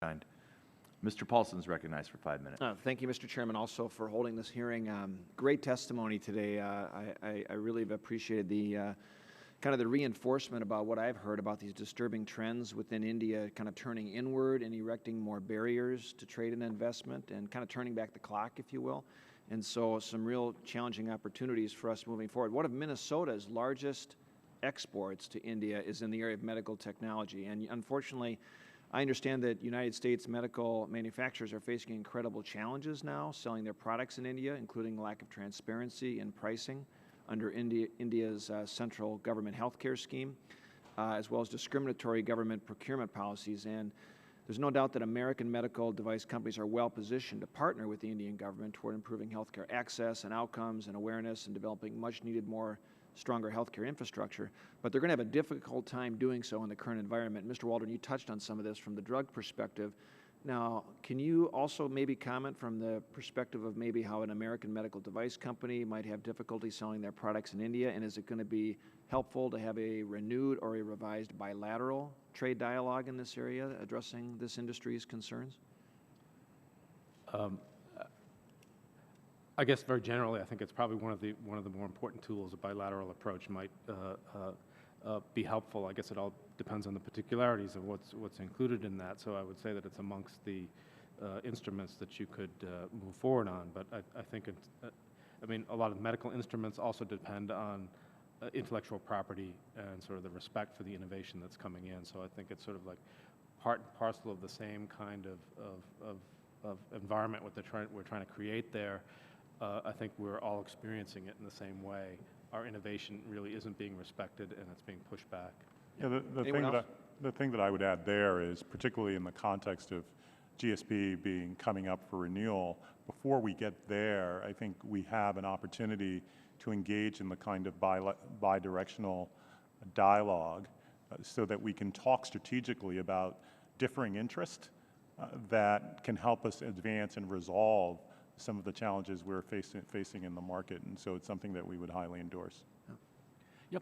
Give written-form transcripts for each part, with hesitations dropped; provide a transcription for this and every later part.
kind. Mr. Paulsen is recognized for 5 minutes. Thank you, Mr. Chairman, also for holding this hearing. Great testimony today. I really have appreciated the kind of the reinforcement about what I've heard about these disturbing trends within India, kind of turning inward and erecting more barriers to trade and investment, and kind of turning back the clock, if you will. And so some real challenging opportunities for us moving forward. One of Minnesota's largest exports to India is in the area of medical technology. And unfortunately, I understand that United States medical manufacturers are facing incredible challenges now selling their products in India, including lack of transparency in pricing under India's central government healthcare scheme, as well as discriminatory government procurement policies. And there's no doubt that American medical device companies are well positioned to partner with the Indian government toward improving healthcare access and outcomes and awareness and developing much needed stronger healthcare infrastructure, but they're going to have a difficult time doing so in the current environment. Mr. Waldron, you touched on some of this from the drug perspective. Now, can you also maybe comment from the perspective of maybe how an American medical device company might have difficulty selling their products in India, and is it going to be helpful to have a renewed or a revised bilateral trade dialogue in this area addressing this industry's concerns? I guess very generally, I think it's probably one of the more important tools. A bilateral approach might be helpful. I guess it all depends on the particularities of what's included in that. So I would say that it's amongst the instruments that you could move forward on. But I think I mean, a lot of medical instruments also depend on intellectual property and sort of the respect for the innovation that's coming in. So I think it's sort of like part and parcel of the same kind of environment we're trying to create there. I think we're all experiencing it in the same way. Our innovation really isn't being respected, and it's being pushed back. Yeah, the thing that I would add there is, particularly in the context of GSP coming up for renewal, before we get there, I think we have an opportunity to engage in the kind of bidirectional dialogue so that we can talk strategically about differing interests that can help us advance and resolve some of the challenges we're facing in the market. And so it's something that we would highly endorse. Yep.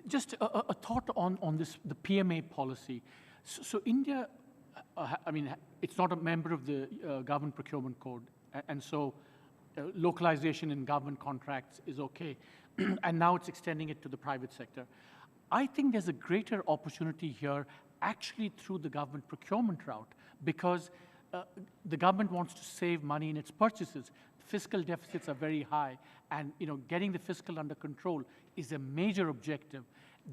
Just a thought on this, the PMA policy. So India, I mean, it's not a member of the Government Procurement Code, and so localization in government contracts is okay. And now it's extending it to the private sector. I think there's a greater opportunity here actually through the government procurement route, because the government wants to save money in its purchases. Fiscal deficits are very high, and getting the fiscal under control is a major objective.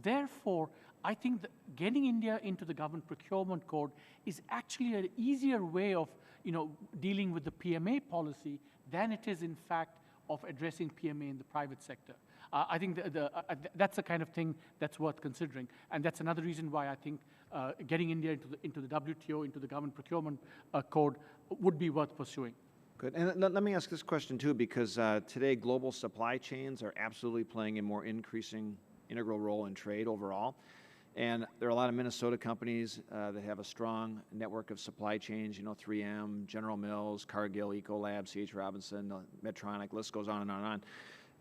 Therefore, I think that getting India into the government procurement code is actually an easier way of dealing with the PMA policy than it is, in fact, of addressing PMA in the private sector. I think that's the kind of thing that's worth considering, and that's another reason why I think getting India into the WTO, into the government procurement code, would be worth pursuing. Good. And let me ask this question too, because today global supply chains are absolutely playing a more increasing integral role in trade overall. And there are a lot of Minnesota companies that have a strong network of supply chains, 3M, General Mills, Cargill, Ecolab, C.H. Robinson, Medtronic, list goes on and on and on.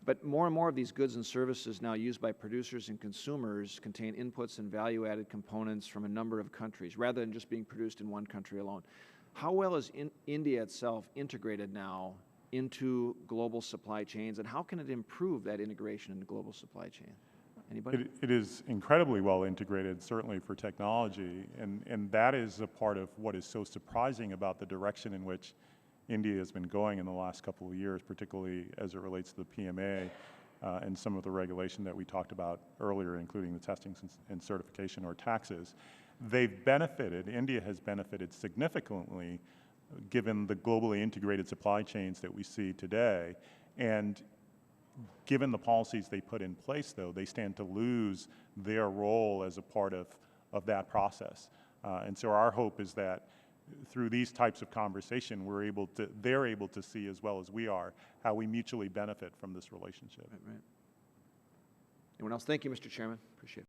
But more and more of these goods and services now used by producers and consumers contain inputs and value-added components from a number of countries, rather than just being produced in one country alone. How well is India itself integrated now into global supply chains, and how can it improve that integration in the global supply chain? Anybody? It is incredibly well integrated, certainly for technology, and that is a part of what is so surprising about the direction in which India has been going in the last couple of years, particularly as it relates to the PMA and some of the regulation that we talked about earlier, including the testing and certification or taxes. They've benefited, India has benefited significantly given the globally integrated supply chains that we see today. And given the policies they put in place, though, they stand to lose their role as a part of that process. And so our hope is that through these types of conversation, they're able to see, as well as we are, how we mutually benefit from this relationship. Right. Anyone else? Thank you, Mr. Chairman. Appreciate it.